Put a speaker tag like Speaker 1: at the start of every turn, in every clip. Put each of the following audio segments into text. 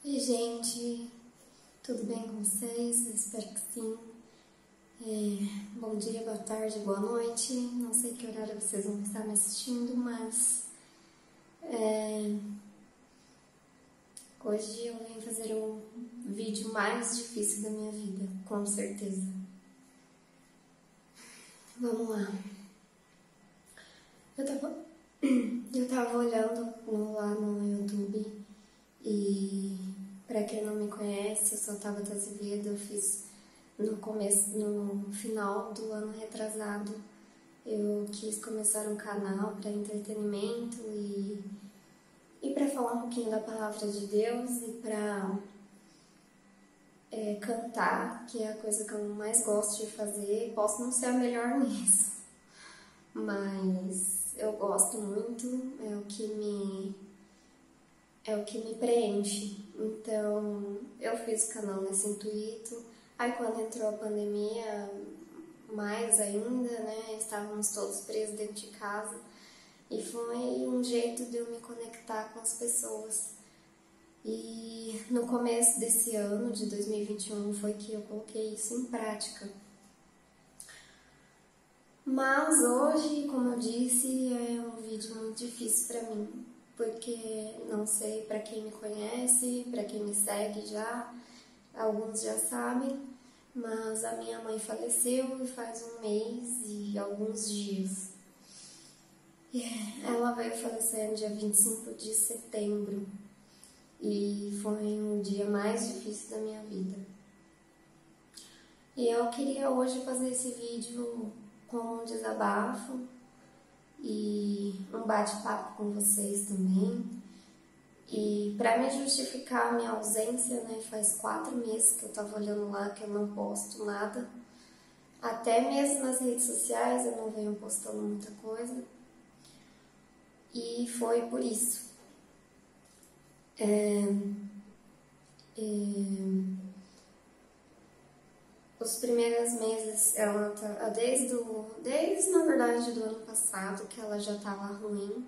Speaker 1: Oi, gente, tudo bem com vocês? Eu espero que sim. Bom dia, boa tarde, boa noite. Não sei que horário vocês vão estar me assistindo, mas hoje eu vim fazer um vídeo mais difícil da minha vida, com certeza. Vamos lá. Eu tava olhando lá no YouTube e, pra quem não me conhece, eu sou Tabata Azevedo. Eu fiz no final do ano retrasado. Eu quis começar um canal para entretenimento e para falar um pouquinho da palavra de Deus e para cantar, que é a coisa que eu mais gosto de fazer. Posso não ser a melhor nisso, mas eu gosto muito, é o que me preenche. Então, eu fiz o canal nesse intuito. Aí, quando entrou a pandemia, mais ainda, né? Estávamos todos presos dentro de casa. E foi um jeito de eu me conectar com as pessoas. E no começo desse ano, de 2021, foi que eu coloquei isso em prática. Mas hoje, como eu disse, é um vídeo muito difícil para mim, porque não sei, para quem me conhece, para quem me segue já, alguns já sabem, mas a minha mãe faleceu faz um mês e alguns dias. Ela veio falecer no dia 25 de setembro e foi o dia mais difícil da minha vida. E eu queria hoje fazer esse vídeo com um desabafo e um bate-papo com vocês também. E para me justificar a minha ausência, né, faz 4 meses que eu tava olhando lá que eu não posto nada. Até mesmo nas redes sociais eu não venho postando muita coisa. E foi por isso. Os primeiros meses, ela tá, desde na verdade do ano passado, que ela já estava ruim,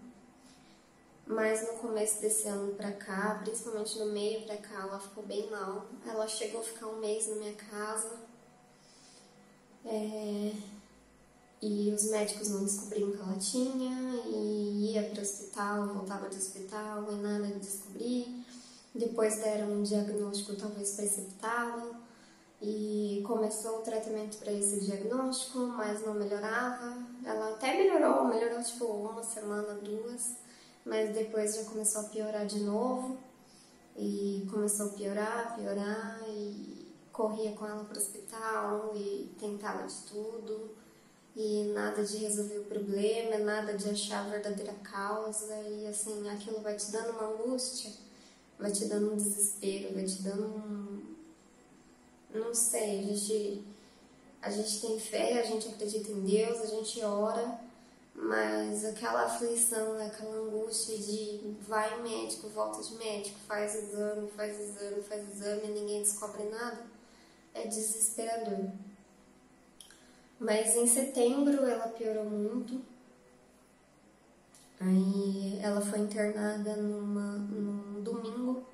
Speaker 1: mas no começo desse ano pra cá, principalmente no meio pra cá, ela ficou bem mal. Ela chegou a ficar um mês na minha casa, e os médicos não descobriam o que ela tinha, e ia para o hospital, voltava do hospital, e nada de descobrir. Depois deram um diagnóstico talvez precipitado, e começou o tratamento para esse diagnóstico, mas não melhorava. Ela até melhorou tipo 1 semana, 2, mas depois já começou a piorar de novo, e começou a piorar, e corria com ela para o hospital, e tentava de tudo, e nada de resolver o problema, nada de achar a verdadeira causa, e assim, aquilo vai te dando uma angústia, vai te dando um desespero, vai te dando não sei, a gente tem fé, a gente acredita em Deus, a gente ora, mas aquela aflição, aquela angústia de vai médico, volta de médico, faz exame, e ninguém descobre nada, é desesperador. Mas em setembro ela piorou muito. Aí ela foi internada num domingo.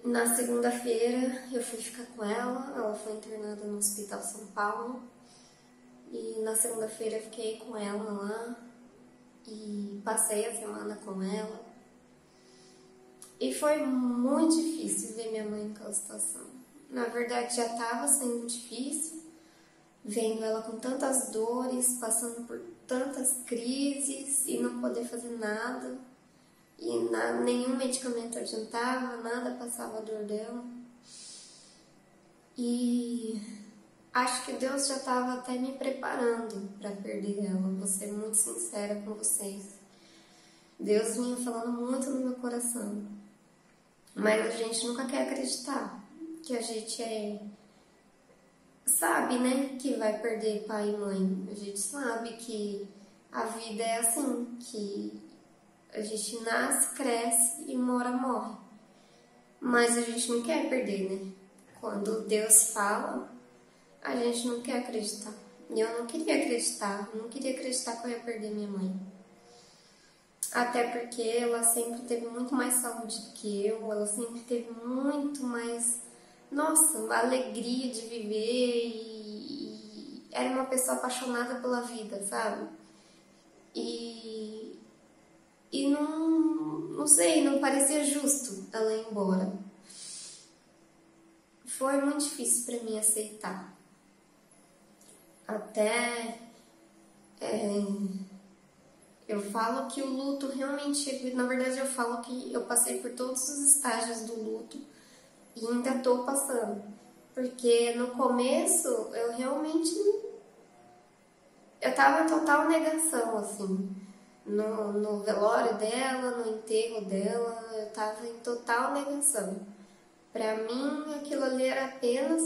Speaker 1: Na segunda-feira eu fui ficar com ela foi internada no Hospital São Paulo. E na segunda-feira eu fiquei com ela lá e passei a semana com ela. E foi muito difícil ver minha mãe naquela situação. Na verdade já estava sendo difícil, vendo ela com tantas dores, passando por tantas crises e não poder fazer nada. E nenhum medicamento adiantava, nada passava a dor dela. E acho que Deus já estava até me preparando para perder ela, vou ser muito sincera com vocês. Deus vinha falando muito no meu coração. Mas a gente nunca quer acreditar que a gente sabe, né, que vai perder pai e mãe. A gente sabe que a vida é assim, que a gente nasce, cresce e uma hora morre. Mas a gente não quer perder, né? Quando Deus fala, a gente não quer acreditar. E eu não queria acreditar que eu ia perder minha mãe. Até porque ela sempre teve muito mais saúde do que eu, ela sempre teve muito mais, nossa, uma alegria de viver e era uma pessoa apaixonada pela vida, sabe? E, e não sei, não parecia justo ela ir embora. Foi muito difícil para mim aceitar. Até eu falo que o luto realmente, na verdade eu falo que eu passei por todos os estágios do luto e ainda estou passando. Porque no começo eu realmente, eu tava em total negação, assim. No velório dela, no enterro dela, eu tava em total negação. Pra mim aquilo ali era apenas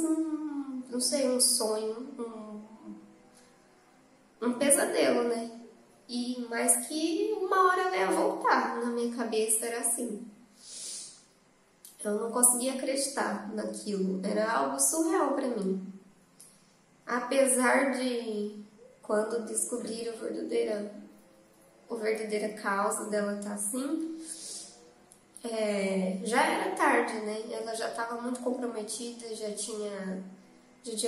Speaker 1: não sei, um sonho, um pesadelo, né? E mais que uma hora ela ia voltar, na minha cabeça era assim. Eu não conseguia acreditar naquilo, era algo surreal para mim. Apesar de quando descobrir a verdadeira causa dela estar assim, já era tarde, né? Ela já estava muito comprometida, já tinha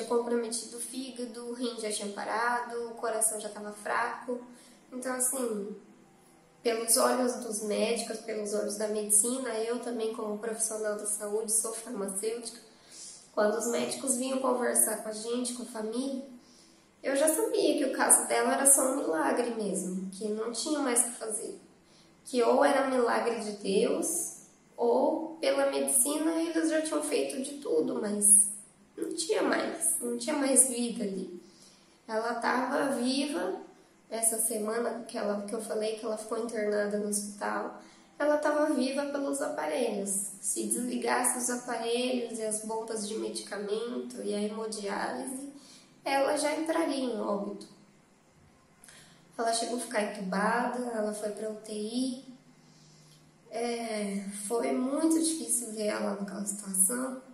Speaker 1: comprometido o fígado, o rim já tinha parado, o coração já estava fraco. Então, assim, pelos olhos dos médicos, pelos olhos da medicina, eu também como profissional da saúde, sou farmacêutica, quando os médicos vinham conversar com a gente, com a família, eu já sabia que o caso dela era só um milagre mesmo, que não tinha mais o que fazer. Que ou era um milagre de Deus, ou pela medicina eles já tinham feito de tudo, mas não tinha mais vida ali. Ela estava viva. Essa semana que eu falei que ela ficou internada no hospital, ela estava viva pelos aparelhos. Se desligasse os aparelhos e as bombas de medicamento e a hemodiálise, ela já entraria em óbito. Ela chegou a ficar entubada, ela foi para UTI. Foi muito difícil ver ela naquela situação.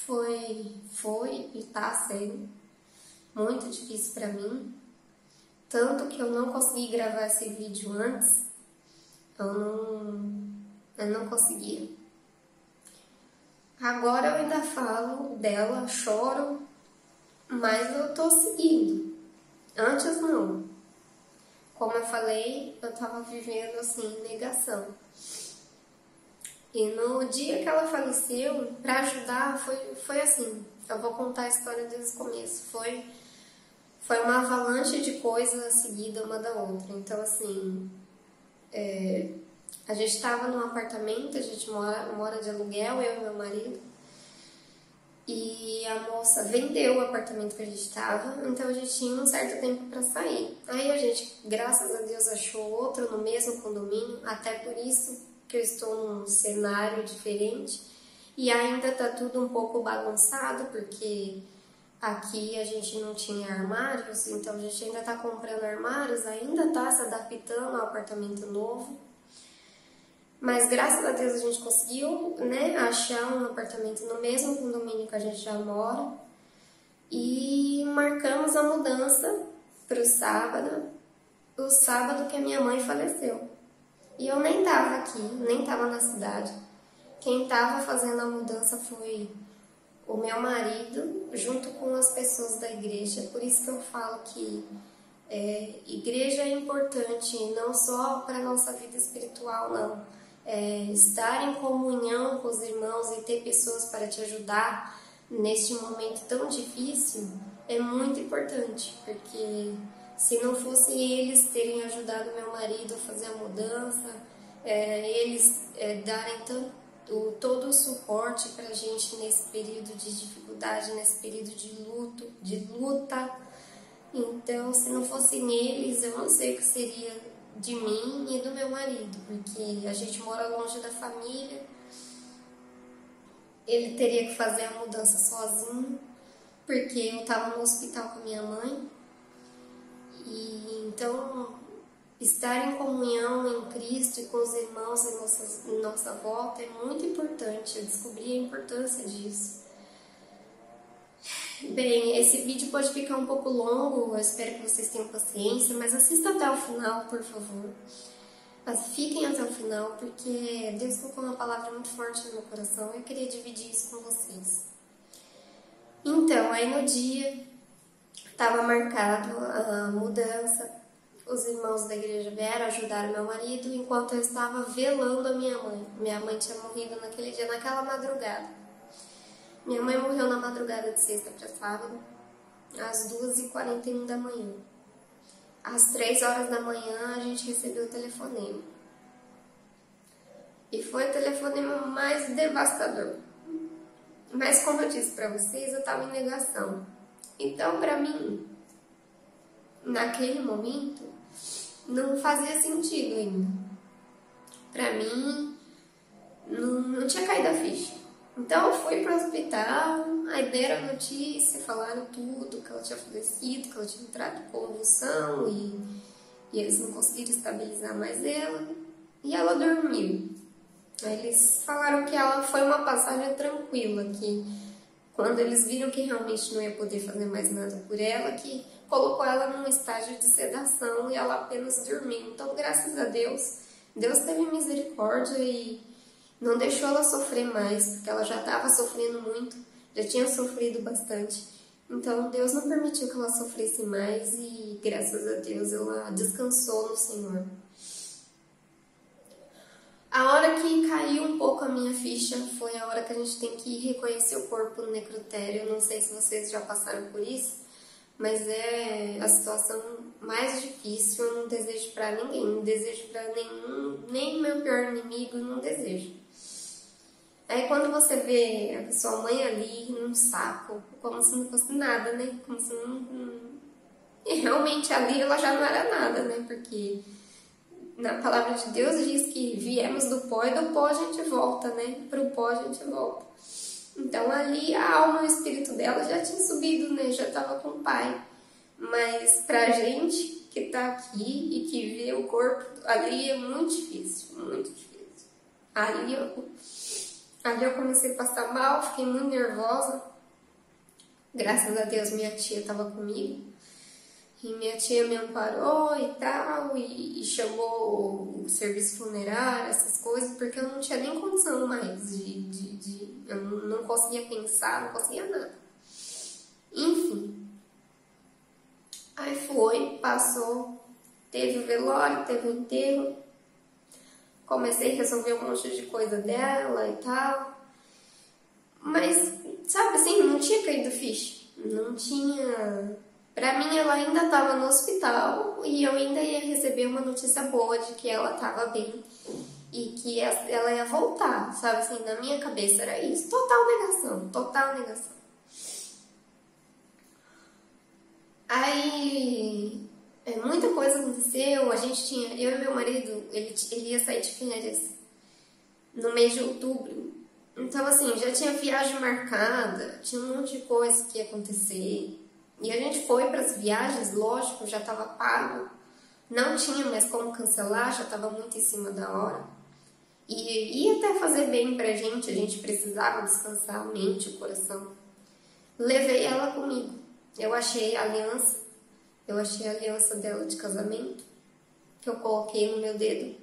Speaker 1: Foi e tá sendo muito difícil para mim. Tanto que eu não consegui gravar esse vídeo antes. Eu não conseguia. Agora eu ainda falo dela, choro, mas eu tô seguindo. Antes não. Como eu falei, eu tava vivendo assim, negação. E no dia que ela faleceu, para ajudar, foi assim. Eu vou contar a história desde o começo. Foi uma avalanche de coisas seguida uma da outra. Então, assim, a gente estava num apartamento, a gente mora de aluguel, eu e meu marido. E a moça vendeu o apartamento que a gente estava, então a gente tinha um certo tempo para sair. Aí a gente, graças a Deus, achou outro no mesmo condomínio, até por isso que eu estou num cenário diferente. E ainda tá tudo um pouco bagunçado, porque aqui a gente não tinha armários, então a gente ainda tá comprando armários, ainda tá se adaptando ao apartamento novo. Mas graças a Deus a gente conseguiu, né, achar um apartamento no mesmo condomínio que a gente já mora. E marcamos a mudança para o sábado que a minha mãe faleceu. E eu nem tava aqui, nem tava na cidade. Quem tava fazendo a mudança foi o meu marido, junto com as pessoas da igreja. Por isso que eu falo que igreja é importante, não só para a nossa vida espiritual, não. Estar em comunhão com os irmãos e ter pessoas para te ajudar neste momento tão difícil é muito importante, porque se não fosse eles terem ajudado meu marido a fazer a mudança, eles darem todo o suporte para a gente nesse período de dificuldade, nesse período de luta. Então, se não fossem eles, eu não sei o que seria de mim e do meu marido, porque a gente mora longe da família. Ele teria que fazer a mudança sozinho, porque eu estava no hospital com a minha mãe. E então, estar em comunhão em Cristo e com os irmãos em nossa volta é muito importante. Eu descobri a importância disso. Bem, esse vídeo pode ficar um pouco longo, eu espero que vocês tenham paciência, mas assista até o final, por favor. Mas fiquem até o final, porque Deus colocou uma palavra muito forte no meu coração e eu queria dividir isso com vocês. Então, aí no dia, estava marcado a mudança, os irmãos da igreja vieram ajudar meu marido enquanto eu estava velando a minha mãe. Minha mãe tinha morrido naquele dia, naquela madrugada. Minha mãe morreu na madrugada de sexta para sábado, às 2h41 da manhã. Às 3 horas da manhã a gente recebeu o telefonema. E foi o telefonema mais devastador. Mas como eu disse para vocês, eu estava em negação. Então, para mim, naquele momento, não fazia sentido ainda. Para mim, não tinha caído a ficha. Então, eu fui para o hospital, aí deram a notícia, falaram tudo, que ela tinha falecido, que ela tinha entrado em convulsão e eles não conseguiram estabilizar mais ela. E ela dormiu. Aí eles falaram que ela foi uma passagem tranquila, que quando eles viram que realmente não ia poder fazer mais nada por ela, que colocou ela num estágio de sedação e ela apenas dormiu. Então, graças a Deus, Deus teve misericórdia e não deixou ela sofrer mais, porque ela já estava sofrendo muito, já tinha sofrido bastante. Então, Deus não permitiu que ela sofresse mais e, graças a Deus, ela descansou no Senhor. A hora que caiu um pouco a minha ficha foi a hora que a gente tem que reconhecer o corpo no necrotério. Não sei se vocês já passaram por isso, mas é a situação mais difícil. Eu não desejo pra ninguém, não desejo pra nenhum, nem meu pior inimigo, não desejo. Aí quando você vê a sua mãe ali num saco, como se não fosse nada, né? Como se não... E realmente ali ela já não era nada, né? Porque na palavra de Deus diz que viemos do pó e do pó a gente volta, né? Pro pó a gente volta. Então ali a alma e o espírito dela já tinha subido, né? Já estava com o pai. Mas pra gente que tá aqui e que vê o corpo ali é muito difícil, muito difícil. Ali eu comecei a passar mal, fiquei muito nervosa. Graças a Deus minha tia estava comigo. E minha tia me amparou e tal, e chamou o serviço funerário, essas coisas, porque eu não tinha nem condição mais eu não conseguia pensar, não conseguia nada. Enfim. Aí foi, passou, teve o velório, teve o enterro. Comecei a resolver um monte de coisa dela e tal. Mas, sabe assim, não tinha caído ficha. Não tinha... Pra mim, ela ainda estava no hospital e eu ainda ia receber uma notícia boa de que ela estava bem e que ela ia voltar, sabe assim, na minha cabeça era isso. Total negação, total negação. Aí, muita coisa aconteceu, a gente tinha, eu e meu marido, ele ia sair de férias no mês de outubro. Então, assim, já tinha viagem marcada, tinha um monte de coisa que ia acontecer. E a gente foi para as viagens, lógico, já estava pago, não tinha mais como cancelar, já estava muito em cima da hora. E ia até fazer bem pra gente, a gente precisava descansar a mente, o coração. Levei ela comigo, eu achei a aliança dela de casamento, que eu coloquei no meu dedo,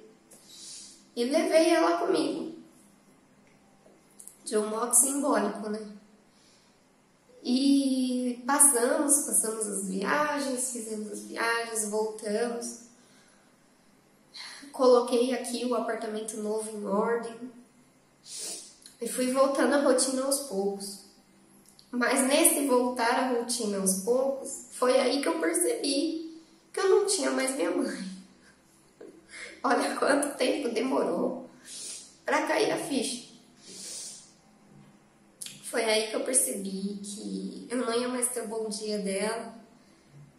Speaker 1: e levei ela comigo, de um modo simbólico, né? E passamos as viagens, fizemos as viagens, voltamos. Coloquei aqui o apartamento novo em ordem. E fui voltando à rotina aos poucos. Mas nesse voltar à rotina aos poucos, foi aí que eu percebi que eu não tinha mais minha mãe. Olha quanto tempo demorou para cair a ficha. Foi aí que eu percebi que eu não ia mais ter o bom dia dela,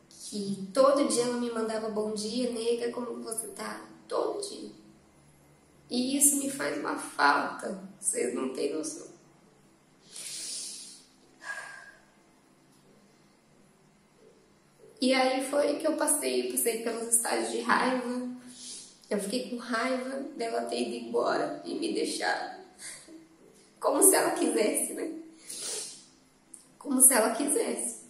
Speaker 1: que todo dia ela me mandava bom dia, nega, como você tá? Todo dia. E isso me faz uma falta, vocês não têm noção. E aí foi que eu passei pelos estágios de raiva. Eu fiquei com raiva dela ter ido embora e me deixado. Como se ela quisesse, né? como se ela quisesse.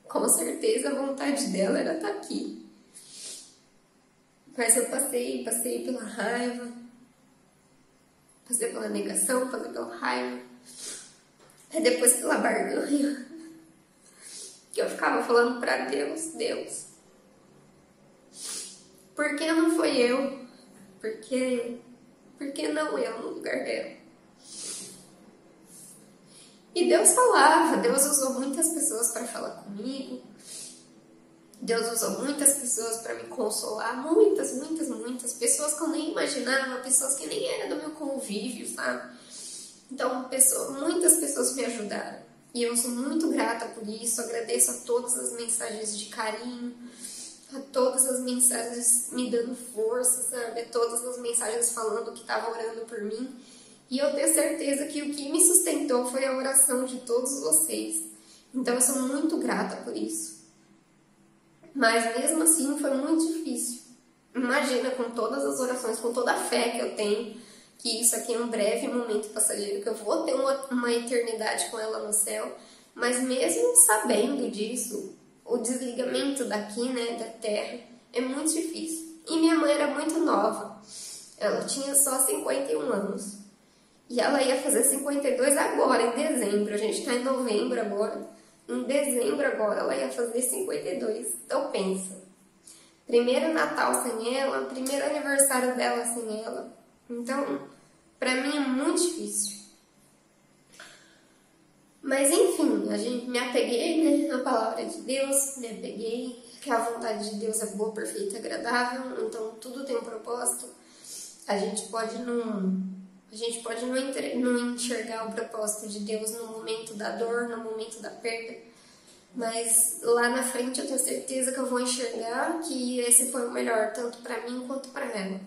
Speaker 1: Com certeza a vontade dela era estar aqui. Mas eu passei pela raiva, passei pela negação, passei pela raiva, e depois pela barganha, que eu ficava falando pra Deus, Deus, por que não foi eu? Por que não eu no lugar dela? E Deus falava, Deus usou muitas pessoas para falar comigo, Deus usou muitas pessoas para me consolar, muitas pessoas que eu nem imaginava, pessoas que nem eram do meu convívio, sabe? Então, muitas pessoas me ajudaram. E eu sou muito grata por isso, agradeço a todas as mensagens de carinho, a todas as mensagens me dando força, sabe? A todas as mensagens falando que estavam orando por mim. E eu tenho certeza que o que me sustentou foi a oração de todos vocês. Então, eu sou muito grata por isso. Mas mesmo assim foi muito difícil. Imagina, com todas as orações, com toda a fé que eu tenho, que isso aqui é um breve momento passageiro, que eu vou ter uma eternidade com ela no céu. Mas mesmo sabendo disso, o desligamento daqui, né, da terra, é muito difícil. E minha mãe era muito nova. Ela tinha só 51 anos. E ela ia fazer 52 agora, em dezembro. A gente tá em novembro agora. Em dezembro agora ela ia fazer 52. Então pensa. Primeiro Natal sem ela, primeiro aniversário dela sem ela. Então, pra mim é muito difícil. Mas enfim, me apeguei, né, à palavra de Deus, me apeguei, que a vontade de Deus é boa, perfeita e agradável, então tudo tem um propósito. A gente pode não enxergar o propósito de Deus no momento da dor, no momento da perda, mas lá na frente eu tenho certeza que eu vou enxergar que esse foi o melhor, tanto para mim quanto para ela.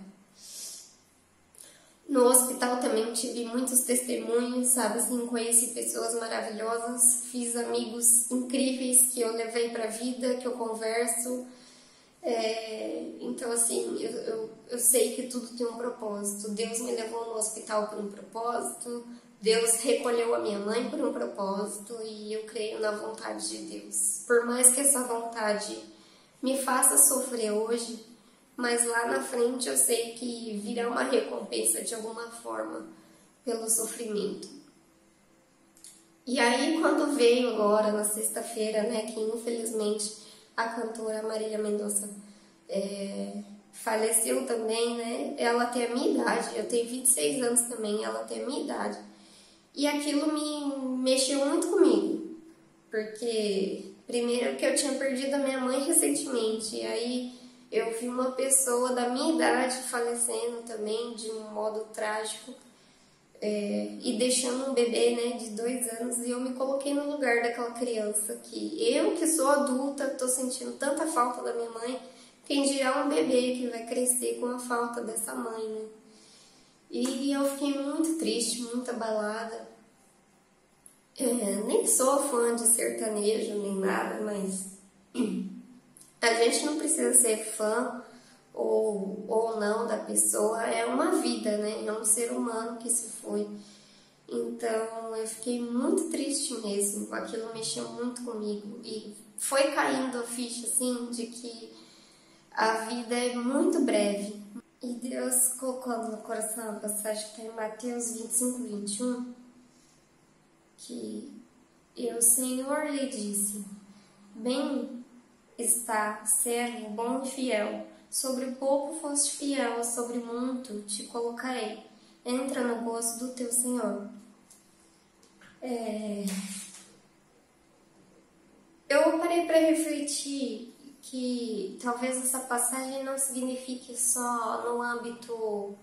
Speaker 1: No hospital também tive muitos testemunhos, sabe, assim, conheci pessoas maravilhosas, fiz amigos incríveis que eu levei para a vida, que eu converso. Então, assim, eu sei que tudo tem um propósito. Deus me levou no hospital por um propósito, Deus recolheu a minha mãe por um propósito e eu creio na vontade de Deus. Por mais que essa vontade me faça sofrer hoje, mas lá na frente eu sei que virá uma recompensa de alguma forma pelo sofrimento. E aí, quando veio agora, na sexta-feira, né, que infelizmente a cantora Marília Mendonça faleceu também, né? Ela tem a minha idade, eu tenho 26 anos também, ela tem a minha idade. E aquilo me mexeu muito comigo, porque primeiro que eu tinha perdido a minha mãe recentemente, e aí eu vi uma pessoa da minha idade falecendo também de um modo trágico, e deixando um bebê, né, de 2 anos, e eu me coloquei no lugar daquela criança que sou adulta, tô sentindo tanta falta da minha mãe, quem dirá um bebê que vai crescer com a falta dessa mãe, né? E eu fiquei muito triste, muito abalada. Nem sou fã de sertanejo nem nada, mas a gente não precisa ser fã ou não da pessoa, é uma vida, né? É um ser humano que se foi. Então eu fiquei muito triste mesmo, aquilo mexeu muito comigo e foi caindo a ficha assim de que a vida é muito breve. E Deus colocou no meu coração a passagem que está em Mateus 25:21, que o Senhor lhe disse: bem está, servo bom e fiel, sobre pouco foste fiel, sobre muito te colocarei. Entra no gozo do teu Senhor. Eu parei para refletir que talvez essa passagem não signifique só no âmbito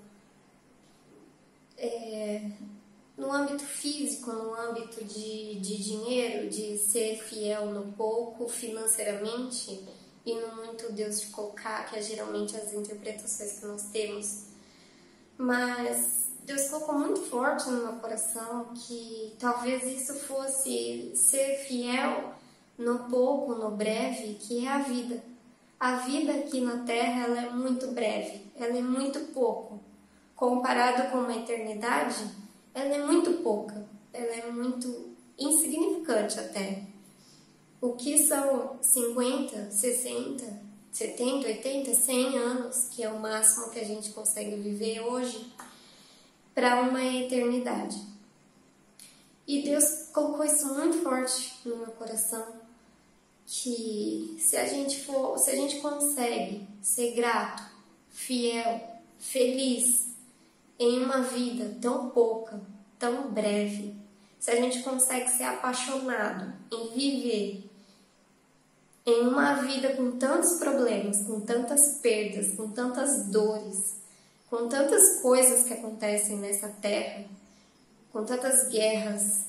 Speaker 1: físico, no âmbito de dinheiro, de ser fiel no pouco financeiramente e no muito Deus te colocar, que é geralmente as interpretações que nós temos. Mas Deus colocou muito forte no meu coração que talvez isso fosse ser fiel no pouco, no breve, que é a vida. A vida aqui na Terra, ela é muito breve, ela é muito pouco. Comparado com uma eternidade, ela é muito pouca, ela é muito insignificante até. O que são 50, 60, 70, 80, 100 anos, que é o máximo que a gente consegue viver hoje, para uma eternidade. E Deus colocou isso muito forte no meu coração, que se a gente consegue ser grato, fiel, feliz em uma vida tão pouca, tão breve, se a gente consegue ser apaixonado em viver em uma vida com tantos problemas, com tantas perdas, com tantas dores, com tantas coisas que acontecem nessa terra, com tantas guerras,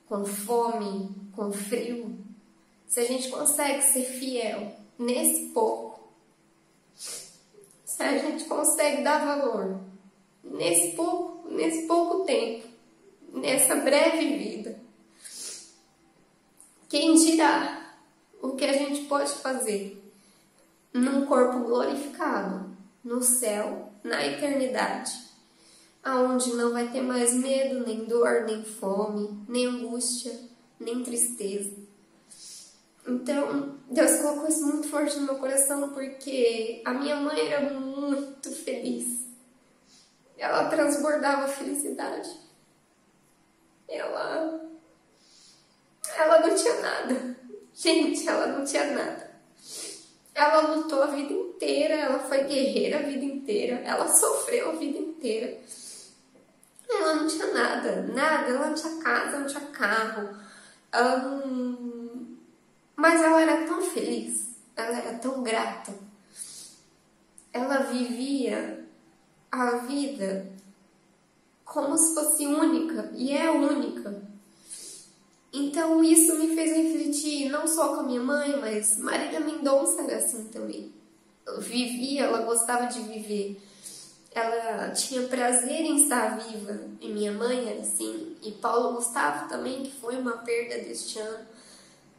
Speaker 1: com fome, com frio, se a gente consegue ser fiel nesse pouco, se a gente consegue dar valor nesse pouco tempo, nessa breve vida, quem dirá o que a gente pode fazer num corpo glorificado, no céu, na eternidade, aonde não vai ter mais medo, nem dor, nem fome, nem angústia, nem tristeza. Então, Deus colocou isso muito forte no meu coração, porque a minha mãe era muito feliz. Ela transbordava felicidade. Ela não tinha nada. Gente, ela não tinha nada. Ela lutou a vida inteira, ela foi guerreira a vida inteira, ela sofreu a vida inteira. Ela não tinha nada, ela não tinha casa, não tinha carro, mas ela era tão feliz, ela era tão grata. Ela vivia a vida como se fosse única, e é única. Então isso me fez refletir, não só com a minha mãe, mas Marília Mendonça era assim também. Ela gostava de viver. Ela tinha prazer em estar viva, e minha mãe era assim. E Paulo Gustavo também, que foi uma perda deste ano,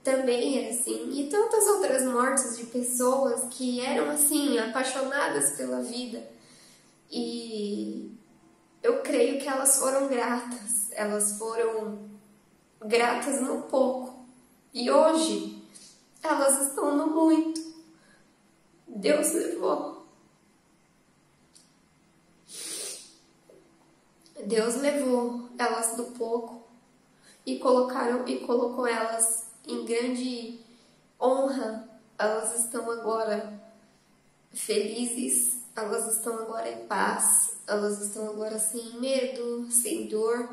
Speaker 1: também era assim. E tantas outras mortes de pessoas que eram assim, apaixonadas pela vida. E eu creio que elas foram gratas. Elas foram gratas no pouco. E hoje, elas estão no muito. Deus levou. Deus levou elas do pouco e colocou elas em grande honra. Elas estão agora felizes, elas estão agora em paz, elas estão agora sem medo, sem dor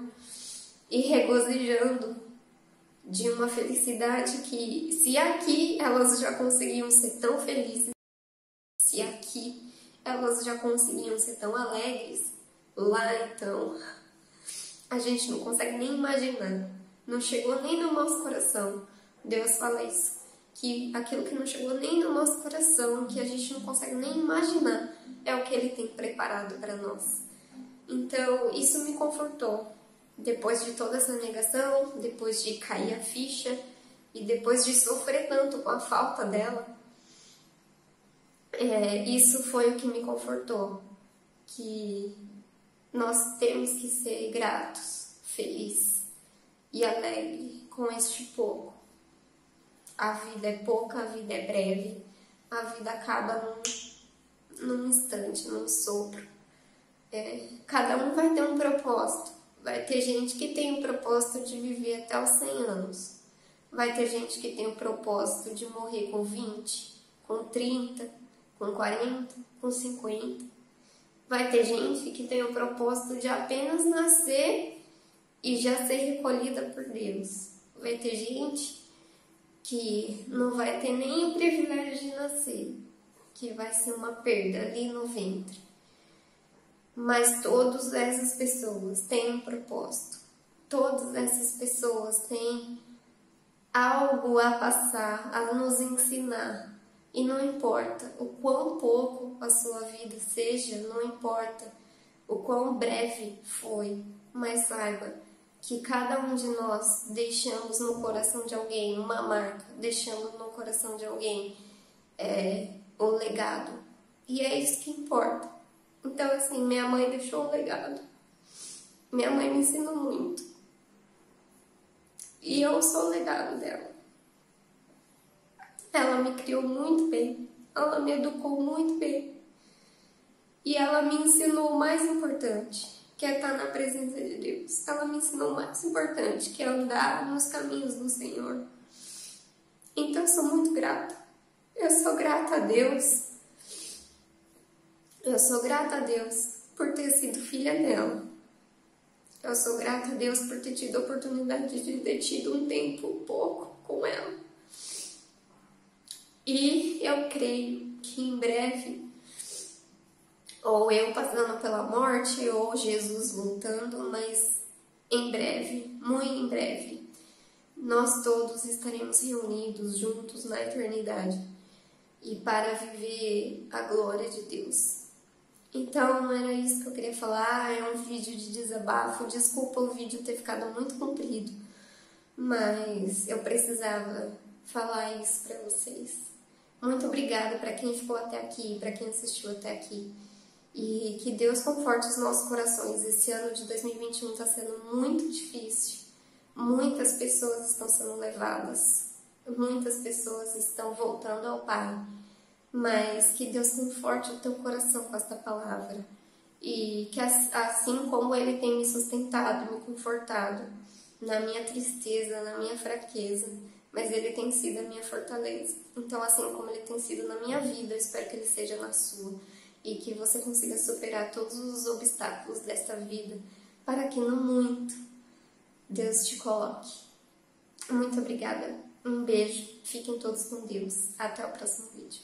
Speaker 1: e regozijando de uma felicidade que, se aqui elas já conseguiam ser tão felizes, se aqui elas já conseguiam ser tão alegres, lá então a gente não consegue nem imaginar, não chegou nem no nosso coração. Deus fala isso, que aquilo que não chegou nem no nosso coração, que a gente não consegue nem imaginar, é o que Ele tem preparado para nós. Então isso me confortou. Depois de toda essa negação, depois de cair a ficha e depois de sofrer tanto com a falta dela, isso foi o que me confortou, que nós temos que ser gratos, felizes e alegres com este pouco. A vida é pouca, a vida é breve, a vida acaba num instante, num sopro. Cada um vai ter um propósito. Vai ter gente que tem o propósito de viver até os 100 anos. Vai ter gente que tem o propósito de morrer com 20, com 30, com 40, com 50. Vai ter gente que tem o propósito de apenas nascer e já ser recolhida por Deus. Vai ter gente que não vai ter nem o privilégio de nascer, que vai ser uma perda ali no ventre. Mas todas essas pessoas têm um propósito. Todas essas pessoas têm algo a passar, a nos ensinar. E não importa o quão pouco a sua vida seja, não importa o quão breve foi, mas saiba que cada um de nós deixamos no coração de alguém uma marca, deixamos no coração de alguém um legado. E é isso que importa. Então, assim, minha mãe deixou um legado. Minha mãe me ensinou muito. E eu sou o legado dela. Ela me criou muito bem, ela me educou muito bem. E ela me ensinou o mais importante, que é estar na presença de Deus. Ela me ensinou o mais importante, que é andar nos caminhos do Senhor. Então eu sou muito grata. Eu sou grata a Deus. Eu sou grata a Deus por ter sido filha dela. Eu sou grata a Deus por ter tido a oportunidade de ter tido um tempo pouco com ela. E eu creio que em breve, ou eu passando pela morte, ou Jesus voltando, mas em breve, muito em breve, nós todos estaremos reunidos juntos na eternidade e para viver a glória de Deus. Então, era isso que eu queria falar. É um vídeo de desabafo. Desculpa o vídeo ter ficado muito comprido, mas eu precisava falar isso para vocês. Muito obrigada para quem ficou até aqui, para quem assistiu até aqui. E que Deus conforte os nossos corações. Esse ano de 2021 está sendo muito difícil. Muitas pessoas estão sendo levadas. Muitas pessoas estão voltando ao Pai. Mas que Deus conforte o teu coração com esta palavra. E que assim como Ele tem me sustentado, me confortado na minha tristeza, na minha fraqueza, mas Ele tem sido a minha fortaleza. Então, assim como Ele tem sido na minha vida, eu espero que Ele seja na sua. E que você consiga superar todos os obstáculos desta vida, para que no muito Deus te coloque. Muito obrigada. Um beijo. Fiquem todos com Deus. Até o próximo vídeo.